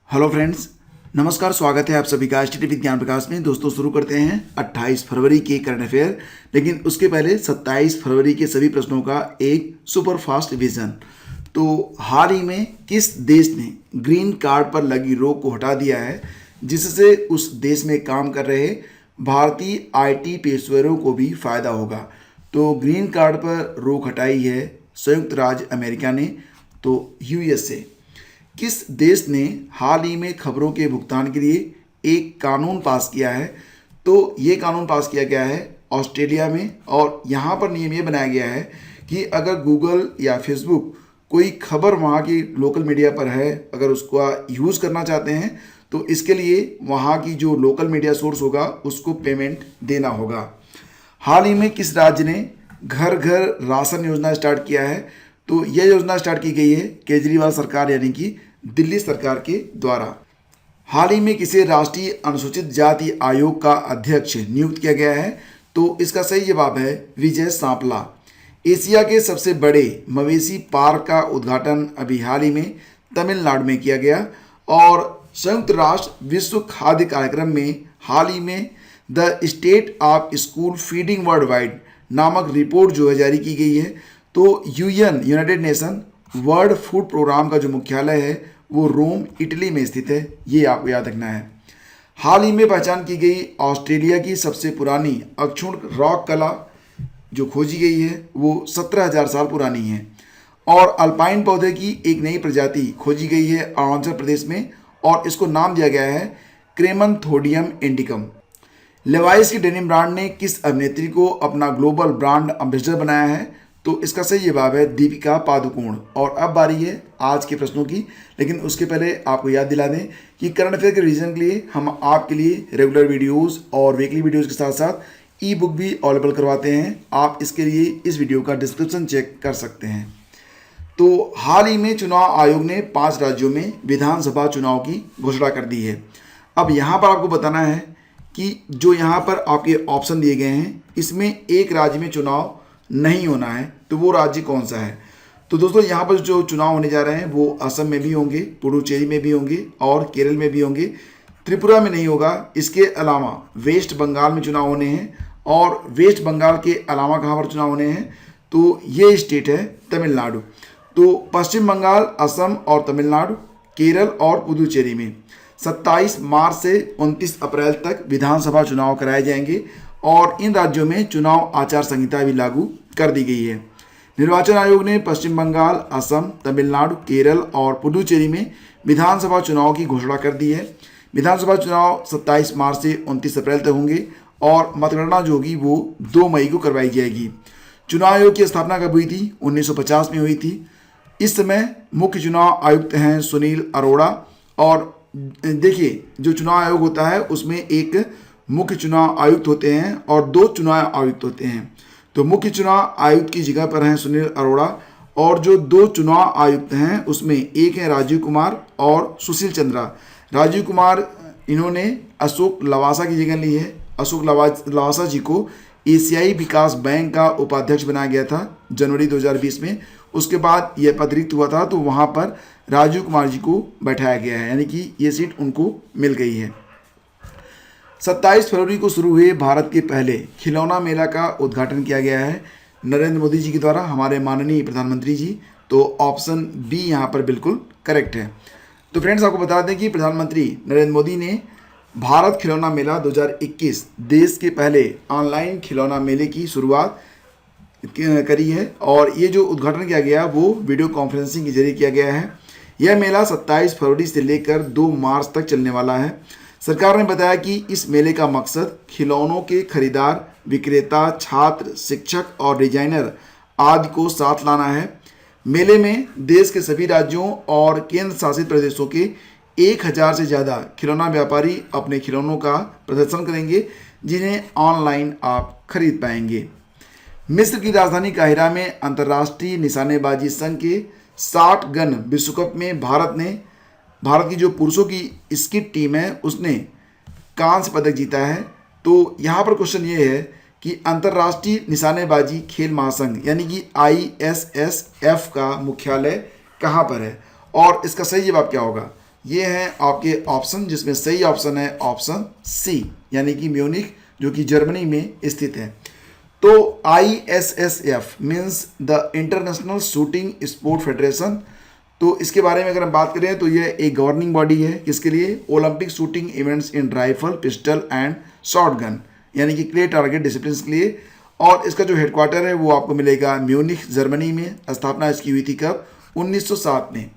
Hello friends, नमस्कार। स्वागत है आप सभी का एसटीटी विज्ञान प्रकाश में। दोस्तों, शुरू करते हैं 28 फरवरी के करंट अफेयर, लेकिन उसके पहले 27 फरवरी के सभी प्रश्नों का एक सुपर फास्ट रिवीजन। तो हाल ही में किस देश ने ग्रीन कार्ड पर लगी रोक को हटा दिया है, जिससे उस देश में काम कर रहे भारतीय आईटी पेशेवरों को भी फायदा होगा? तो ग्रीन कार्ड पर रोक हटाई है संयुक्त राज्य अमेरिका ने, तो यूएसए। किस देश ने हाल ही में खबरों के भुगतान के लिए एक कानून पास किया है? तो ये कानून पास किया गया है ऑस्ट्रेलिया में, और यहाँ पर नियम ये बनाया गया है कि अगर गूगल या फेसबुक कोई खबर वहाँ की लोकल मीडिया पर है, अगर उसका यूज़ करना चाहते हैं तो इसके लिए वहाँ की जो लोकल मीडिया सोर्स होगा उसको पेमेंट देना होगा। हाल ही में किस राज्य ने घर घर राशन योजना स्टार्ट किया है? तो यह योजना स्टार्ट की गई है केजरीवाल सरकार यानी कि दिल्ली सरकार के द्वारा। हाल ही में किसे राष्ट्रीय अनुसूचित जाति आयोग का अध्यक्ष नियुक्त किया गया है? तो इसका सही जवाब है विजय सांपला। एशिया के सबसे बड़े मवेशी पार्क का उद्घाटन अभी हाल ही में तमिलनाडु में किया गया, और संयुक्त राष्ट्र विश्व खाद्य कार्यक्रम में हाल ही में the state of school feeding world wide नामक रिपोर्ट जो है जारी की गई है। तो United Nation World Food Programme का जो मुख्यालय है वो रोम इटली में स्थित है, ये आपको याद रखना है। हाल ही में पहचान की गई ऑस्ट्रेलिया की सबसे पुरानी अक्षुण्ण रॉक कला जो खोजी गई है वो 17,000 साल पुरानी है, और अल्पाइन पौधे की एक नई प्रजाति खोजी गई है अरुणाचल प्रदेश में, और इसको नाम दिया गया है क्रेमंथोडियम इंडिकम। लेवाइस की डेनिम ब्रांड ने किस अभिनेत्री को अपना ग्लोबल ब्रांड एम्बेसडर बनाया है? तो इसका सही जवाब है दीपिका पादुकोण। और अब बारी है आज के प्रश्नों की, लेकिन उसके पहले आपको याद दिला दें कि करंट अफेयर के रिवीजन के लिए हम आपके लिए रेगुलर वीडियोस और वीकली वीडियोस के साथ साथ ई बुक भी अवेलेबल करवाते हैं। आप इसके लिए इस वीडियो का डिस्क्रिप्शन चेक कर सकते हैं। तो हाल ही में चुनाव आयोग ने 5 राज्यों में विधानसभा चुनाव की घोषणा कर दी है। अब यहाँ पर आपको बताना है कि जो यहाँ पर आपके ऑप्शन दिए गए हैं इसमें एक राज्य में चुनाव नहीं होना है, तो वो राज्य कौन सा है? तो दोस्तों, यहाँ पर जो चुनाव होने जा रहे हैं वो असम में भी होंगे, पुडुचेरी में भी होंगे और केरल में भी होंगे। त्रिपुरा में नहीं होगा। इसके अलावा वेस्ट बंगाल में चुनाव होने हैं, और वेस्ट बंगाल के अलावा कहाँ पर चुनाव होने हैं? तो ये स्टेट है तमिलनाडु। तो पश्चिम बंगाल, असम और तमिलनाडु, केरल और पुडुचेरी में 27 मार्च से 29 अप्रैल तक विधानसभा चुनाव कराए जाएंगे, और इन राज्यों में चुनाव आचार संहिता भी लागू कर दी गई है। निर्वाचन आयोग ने पश्चिम बंगाल, असम, तमिलनाडु, केरल और पुडुचेरी में विधानसभा चुनाव की घोषणा कर दी है। विधानसभा चुनाव 27 मार्च से 29 अप्रैल तक होंगे, और मतगणना जो होगी वो 2 मई को करवाई जाएगी। चुनाव आयोग की स्थापना कब हुई थी? 1950 में हुई थी। इस समय मुख्य चुनाव आयुक्त हैं सुनील अरोड़ा। और देखिए, जो चुनाव आयोग होता है उसमें एक मुख्य चुनाव आयुक्त होते हैं और 2 चुनाव आयुक्त होते हैं। तो मुख्य चुनाव आयुक्त की जगह पर हैं सुनील अरोड़ा, और जो 2 चुनाव आयुक्त हैं उसमें एक है राजीव कुमार और सुशील चंद्रा। राजीव कुमार इन्होंने अशोक लवासा की जगह ली है। अशोक लवासा जी को एशियाई विकास बैंक का उपाध्यक्ष बनाया गया था जनवरी 2020 में। उसके बाद यह पद रिक्त हुआ था, तो वहाँ पर राजीव कुमार जी को बैठाया गया है, यानी कि ये सीट उनको मिल गई है। 27 फरवरी को शुरू हुए भारत के पहले खिलौना मेला का उद्घाटन किया गया है नरेंद्र मोदी जी के द्वारा, हमारे माननीय प्रधानमंत्री जी। तो ऑप्शन बी यहाँ पर बिल्कुल करेक्ट है। तो फ्रेंड्स, आपको बता दें कि प्रधानमंत्री नरेंद्र मोदी ने भारत खिलौना मेला 2021 देश के पहले ऑनलाइन खिलौना मेले की शुरुआत करी है, और ये जो उद्घाटन किया गया वो वीडियो कॉन्फ्रेंसिंग के जरिए किया गया है। यह मेला 27 फरवरी से लेकर 2 मार्च तक चलने वाला है। सरकार ने बताया कि इस मेले का मकसद खिलौनों के खरीदार, विक्रेता, छात्र, शिक्षक और डिजाइनर आदि को साथ लाना है। मेले में देश के सभी राज्यों और केंद्र शासित प्रदेशों के 1000 से ज़्यादा खिलौना व्यापारी अपने खिलौनों का प्रदर्शन करेंगे, जिन्हें ऑनलाइन आप खरीद पाएंगे। मिस्र की राजधानी काहिरा में अंतर्राष्ट्रीय निशानेबाजी संघ के 60 गन विश्व कप में भारत की जो पुरुषों की स्कीट टीम है उसने कांस्य पदक जीता है। तो यहाँ पर क्वेश्चन ये है कि अंतर्राष्ट्रीय निशानेबाजी खेल महासंघ यानी कि ISSF का मुख्यालय कहाँ पर है, और इसका सही जवाब क्या होगा? ये हैं आपके ऑप्शन, जिसमें सही ऑप्शन है ऑप्शन सी, यानी कि म्यूनिख, जो कि जर्मनी में स्थित है। तो ISSF means the international shooting sport federation. तो इसके बारे में अगर हम बात करें तो ये एक गवर्निंग बॉडी है, किसके लिए? Olympic shooting events in rifle, pistol and shotgun, यानी कि क्ले टारगेट डिसिप्लिन के लिए। और इसका जो हेडक्वार्टर है वो आपको मिलेगा म्यूनिख, जर्मनी में। स्थापना इसकी हुई थी कब? 1907 में।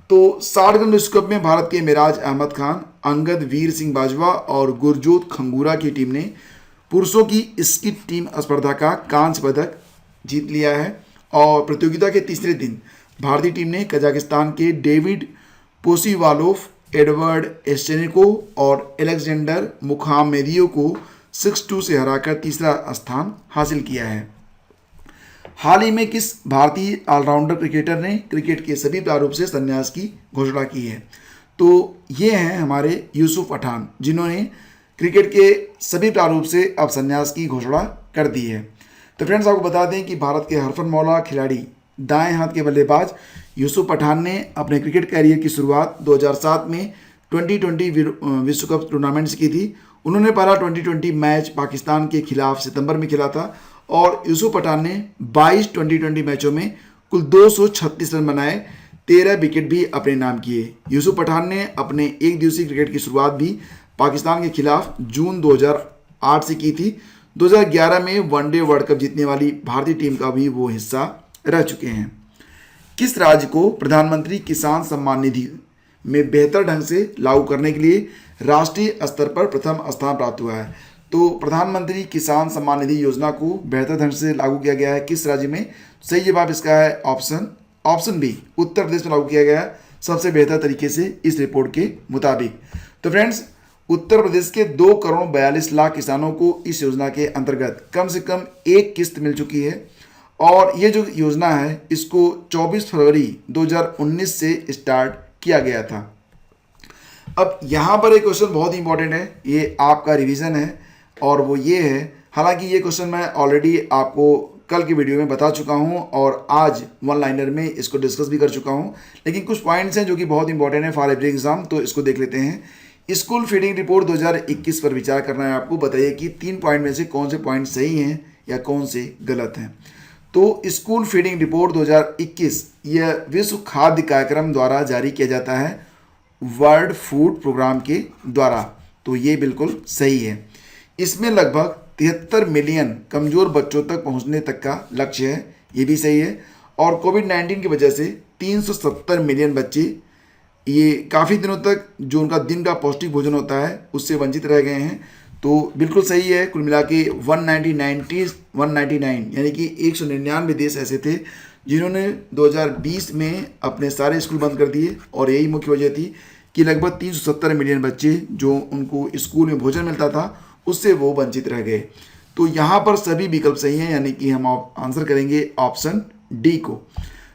तो शॉटगन विश्व कप में भारत के मिराज अहमद खान, अंगद वीर सिंह बाजवा और गुरजोत खंगूरा की टीम ने पुरुषों की स्कीट टीम स्पर्धा का कांस्य पदक जीत लिया है। और प्रतियोगिता के तीसरे दिन भारतीय टीम ने कजाकिस्तान के डेविड पोसीवालोव, एडवर्ड एस्टेनिको और एलेक्जेंडर मुखामेदियो को 6-2 से हराकर तीसरा स्थान हासिल किया है। हाल ही में किस भारतीय ऑलराउंडर क्रिकेटर ने क्रिकेट के सभी प्रारूप से संन्यास की घोषणा की है? तो ये हैं हमारे यूसुफ पठान, जिन्होंने क्रिकेट के सभी प्रारूप से अब संन्यास की घोषणा कर दी है। तो फ्रेंड्स, आपको बता दें कि भारत के हरफनमौला खिलाड़ी, दाएं हाथ के बल्लेबाज यूसुफ पठान ने अपने क्रिकेट कैरियर की शुरुआत 2007 में 2020 विश्व कप टूर्नामेंट से की थी। उन्होंने पहला 2020 मैच पाकिस्तान के खिलाफ सितंबर में खेला था और यूसुफ पठान ने 22 2020 मैचों में कुल 236 रन बनाए, 13 विकेट भी अपने नाम किए। यूसुफ पठान ने अपने एक दिवसीय क्रिकेट की शुरुआत भी पाकिस्तान के खिलाफ जून 2008 से की थी। 2011 में वनडे वर्ल्ड कप जीतने वाली भारतीय टीम का भी वो हिस्सा रह चुके हैं। किस राज्य को प्रधानमंत्री किसान सम्मान निधि में बेहतर ढंग से लागू करने के लिए राष्ट्रीय स्तर पर प्रथम स्थान प्राप्त हुआ है? तो प्रधानमंत्री किसान सम्मान निधि योजना को बेहतर ढंग से लागू किया गया है किस राज्य में? सही जवाब इसका है ऑप्शन बी, उत्तर प्रदेश में लागू किया गया है सबसे बेहतर तरीके से इस रिपोर्ट के मुताबिक। तो फ्रेंड्स, उत्तर प्रदेश के 2 करोड़ 42 लाख किसानों को इस योजना के अंतर्गत कम से कम एक किस्त मिल चुकी है। और ये जो योजना है इसको 24 फरवरी 2019 से स्टार्ट किया गया था। अब यहाँ पर एक क्वेश्चन बहुत ही इंपॉर्टेंट है, ये आपका रिवीजन है और वो ये है, हालांकि ये क्वेश्चन मैं ऑलरेडी आपको कल की वीडियो में बता चुका हूँ और आज वन लाइनर में इसको डिस्कस भी कर चुका हूँ, लेकिन कुछ पॉइंट्स हैं जो कि बहुत इंपॉर्टेंट है फॉर एवरी एग्जाम, तो इसको देख लेते हैं। स्कूल फीडिंग रिपोर्ट 2021 पर विचार करना है आपको। बताइए कि 3 पॉइंट में से कौन से पॉइंट सही हैं या कौन से गलत हैं। तो स्कूल फीडिंग रिपोर्ट 2021 यह विश्व खाद्य कार्यक्रम द्वारा जारी किया जाता है, वर्ल्ड फूड प्रोग्राम के द्वारा। तो ये बिल्कुल सही है। इसमें लगभग 73 मिलियन कमज़ोर बच्चों तक पहुंचने तक का लक्ष्य है, ये भी सही है। और कोविड-19 की वजह से 370 मिलियन बच्चे ये काफ़ी दिनों तक जो उनका दिन का पौष्टिक भोजन होता है उससे वंचित रह गए हैं, तो बिल्कुल सही है। कुल मिला के 199 यानी कि 199 देश ऐसे थे जिन्होंने 2020 में अपने सारे स्कूल बंद कर दिए और यही मुख्य वजह थी कि लगभग 370 मिलियन बच्चे जो उनको स्कूल में भोजन मिलता था उससे वो वंचित रह गए। तो यहाँ पर सभी विकल्प सही हैं, यानी कि हम आंसर करेंगे ऑप्शन डी को।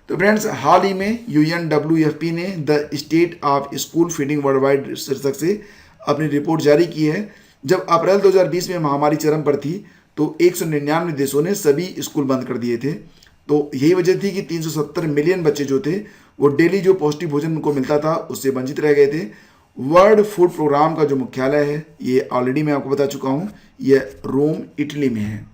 तो फ्रेंड्स, हाल ही में UNWFP ने the state of school feeding world wide शीर्षक से अपनी रिपोर्ट जारी की है। जब अप्रैल 2020 में महामारी चरम पर थी तो 199 देशों ने सभी स्कूल बंद कर दिए थे। तो यही वजह थी कि 370 मिलियन बच्चे जो थे वो डेली जो पौष्टिक भोजन उनको मिलता था उससे वंचित रह गए थे। वर्ल्ड फूड प्रोग्राम का जो मुख्यालय है ये ऑलरेडी मैं आपको बता चुका हूँ, ये रोम इटली में है।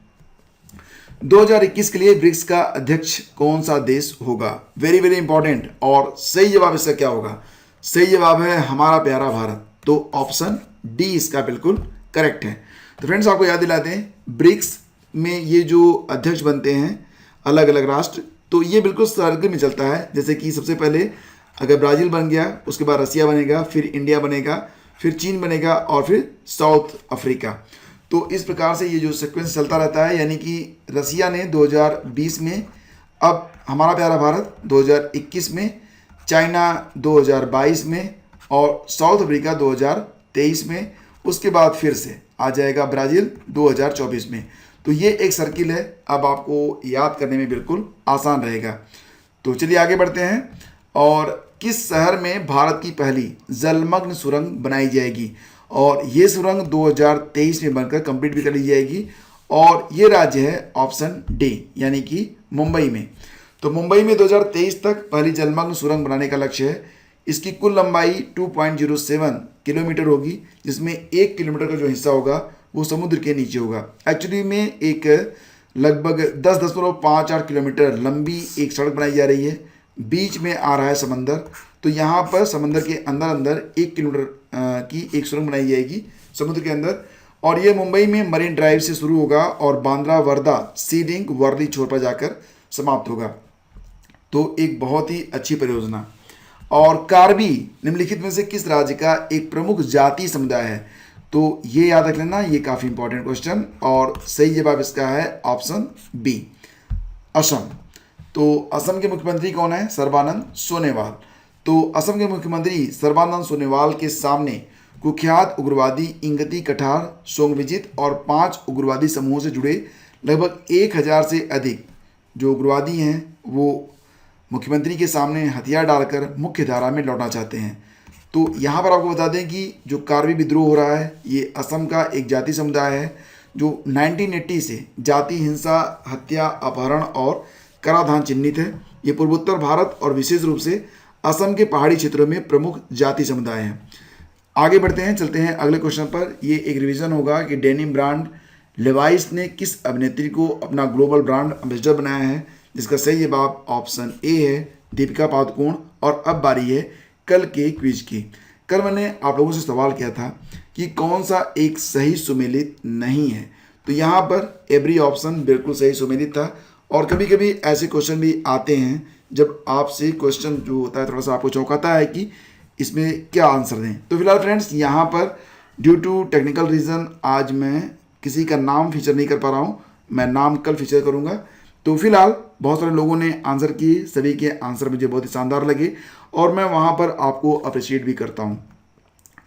2021 के लिए ब्रिक्स का अध्यक्ष कौन सा देश होगा? Very very important. और सही जवाब इसका क्या होगा? सही जवाब है हमारा प्यारा भारत। तो ऑप्शन डी इसका बिल्कुल करेक्ट है। तो फ्रेंड्स, आपको याद दिलाते हैं ब्रिक्स में ये जो अध्यक्ष बनते हैं अलग अलग राष्ट्र, तो ये बिल्कुल सर्कल में चलता है। जैसे कि सबसे पहले अगर ब्राज़ील बन गया, उसके बाद रसिया बनेगा, फिर इंडिया बनेगा, फिर चीन बनेगा और फिर साउथ अफ्रीका। तो इस प्रकार से ये जो सीक्वेंस चलता रहता है, यानी कि रसिया ने 2020 में, अब हमारा प्यारा भारत 2021 में, चाइना 2022 में और साउथ अफ्रीका 2023 में, उसके बाद फिर से आ जाएगा ब्राज़ील 2024 में। तो ये एक सर्किल है, अब आपको याद करने में बिल्कुल आसान रहेगा। तो चलिए आगे बढ़ते हैं। और किस शहर में भारत की पहली जलमग्न सुरंग बनाई जाएगी? और ये सुरंग 2023 में बनकर कंप्लीट भी कर ली जाएगी और ये राज्य है ऑप्शन डी, यानी कि मुंबई में। तो मुंबई में 2023 तक पहली जलमग्न सुरंग बनाने का लक्ष्य है। इसकी कुल लंबाई 2.07 किलोमीटर होगी, जिसमें 1 किलोमीटर का जो हिस्सा होगा वो समुद्र के नीचे होगा। एक्चुअली में एक लगभग 10.58 किलोमीटर लंबी एक सड़क बनाई जा रही है, बीच में आ रहा है समंदर। तो यहाँ पर समंदर के अंदर अंदर 1 किलोमीटर की एक सुरंग बनाई जाएगी समुद्र के अंदर, और ये मुंबई में मरीन ड्राइव से शुरू होगा और बांद्रा वर्धा सी लिंक वर्ली छोर पर जाकर समाप्त होगा। तो एक बहुत ही अच्छी परियोजना। और कार्बी निम्नलिखित में से किस राज्य का एक प्रमुख जाति समुदाय है? तो ये याद रख लेना, ये काफ़ी इंपॉर्टेंट क्वेश्चन, और सही जवाब इसका है ऑप्शन बी, असम। तो असम के मुख्यमंत्री कौन है? सर्बानंद सोनोवाल। तो असम के मुख्यमंत्री सर्बानंद सोनोवाल के सामने कुख्यात उग्रवादी इंगती कठार, सोंगविजित और 5 उग्रवादी समूहों से जुड़े लगभग 1000 से अधिक जो उग्रवादी हैं वो मुख्यमंत्री के सामने हथियार डालकर मुख्य धारा में लौटना चाहते हैं। तो यहाँ पर आपको बता दें कि जो कार्बी विद्रोह हो रहा है ये असम का एक जाति समुदाय है जो 1980 से जाति हिंसा, हत्या, अपहरण और कराधान चिन्हित है। ये पूर्वोत्तर भारत और विशेष रूप से असम के पहाड़ी क्षेत्रों में प्रमुख जाति समुदाय हैं। आगे बढ़ते हैं, चलते हैं अगले क्वेश्चन पर। ये एक रिवीजन होगा कि डेनिम ब्रांड लेवाइस ने किस अभिनेत्री को अपना ग्लोबल ब्रांड एम्बेसडर बनाया है, जिसका सही जवाब ऑप्शन ए है, दीपिका पादुकोण। और अब बारी है कल के क्विज की। कल मैंने आप लोगों से सवाल किया था कि कौन सा एक सही सुमेलित नहीं है, तो यहाँ पर एवरी ऑप्शन बिल्कुल सही सुमेलित था। और कभी कभी ऐसे क्वेश्चन भी आते हैं जब आपसे क्वेश्चन जो होता है थोड़ा सा आपको चौंकाता है कि इसमें क्या आंसर दें। तो फिलहाल फ्रेंड्स यहाँ पर ड्यू टू टेक्निकल रीज़न आज मैं किसी का नाम फीचर नहीं कर पा रहा हूँ, मैं नाम कल फीचर करूँगा। तो फिलहाल बहुत सारे लोगों ने आंसर किए, सभी के आंसर मुझे बहुत ही शानदार लगे और मैं वहाँ पर आपको अप्रिशिएट भी करता हूँ।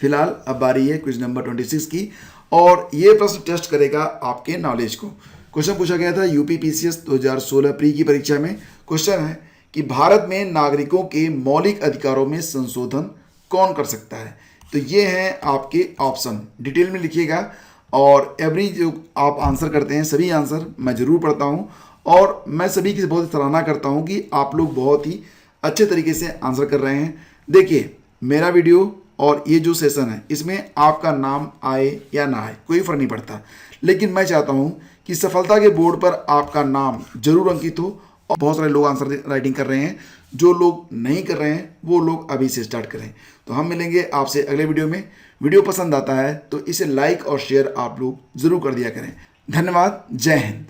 फिलहाल अब बारी है क्विज नंबर 26 की, और ये प्रश्न टेस्ट करेगा आपके नॉलेज को। क्वेश्चन पूछा गया था यूपी पीसीएस 2016 प्री की परीक्षा में। क्वेश्चन है कि भारत में नागरिकों के मौलिक अधिकारों में संशोधन कौन कर सकता है? तो ये हैं आपके ऑप्शन, डिटेल में लिखिएगा। और एवरी जो आप आंसर करते हैं सभी आंसर मैं ज़रूर पढ़ता हूँ, और मैं सभी की बहुत सराहना करता हूँ कि आप लोग बहुत ही अच्छे तरीके से आंसर कर रहे हैं। देखिए मेरा वीडियो और ये जो सेशन है इसमें आपका नाम आए या ना आए कोई फ़र्क नहीं पड़ता, लेकिन मैं चाहता हूँ कि सफलता के बोर्ड पर आपका नाम जरूर अंकित हो। और बहुत सारे लोग आंसर राइटिंग कर रहे हैं, जो लोग नहीं कर रहे हैं वो लोग अभी से स्टार्ट करें। तो हम मिलेंगे आपसे अगले वीडियो में। वीडियो पसंद आता है तो इसे लाइक और शेयर आप लोग ज़रूर कर दिया करें। धन्यवाद, जय हिंद।